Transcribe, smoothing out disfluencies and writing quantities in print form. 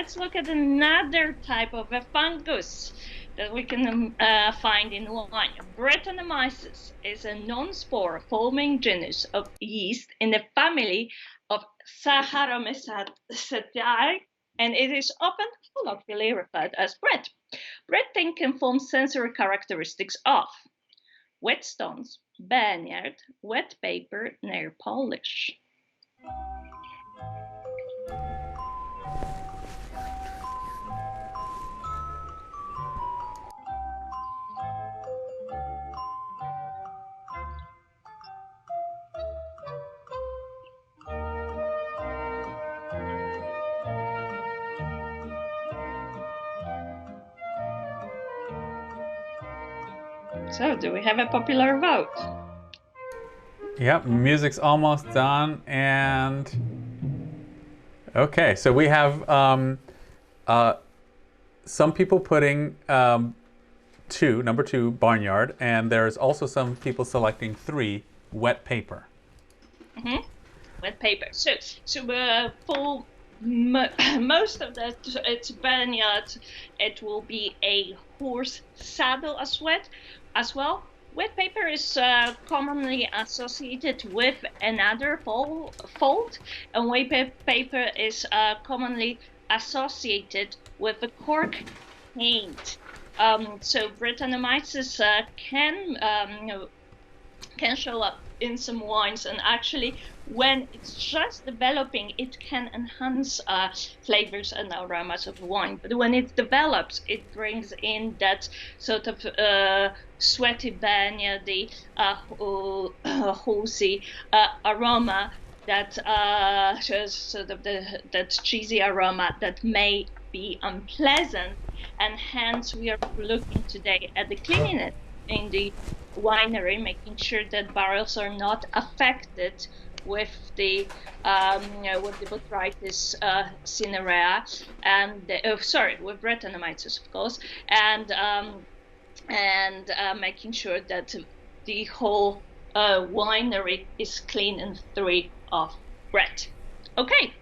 let's look at another type of a fungus that we can find in wine. Brettanomyces is a non-spore forming genus of yeast in the family of Saccharomyces, and it is often colloquially referred as Brett. Bread can form sensory characteristics of whetstones, barnyard, wet paper, nail polish. So, do we have a popular vote? Yep, music's almost done, and okay, so we have some people putting number two, barnyard, and there's also some people selecting 3, wet paper. Wet paper. So for most of that, it's barnyard. It will be a horse saddle as well. Wet paper is commonly associated with another fault, and wet paper is commonly associated with a cork paint. So Brettanomyces can show up in some wines, and actually when it's just developing, it can enhance flavors and aromas of wine. But when it develops, it brings in that sort of sweaty, barnyardy, horsey aroma, that sort of that cheesy aroma that may be unpleasant, and hence we are looking today at the cleanliness in the winery, making sure that barrels are not affected with the botrytis cinerea, and with Brettanomyces, of course, and making sure that the whole winery is clean and free of Brett. Okay,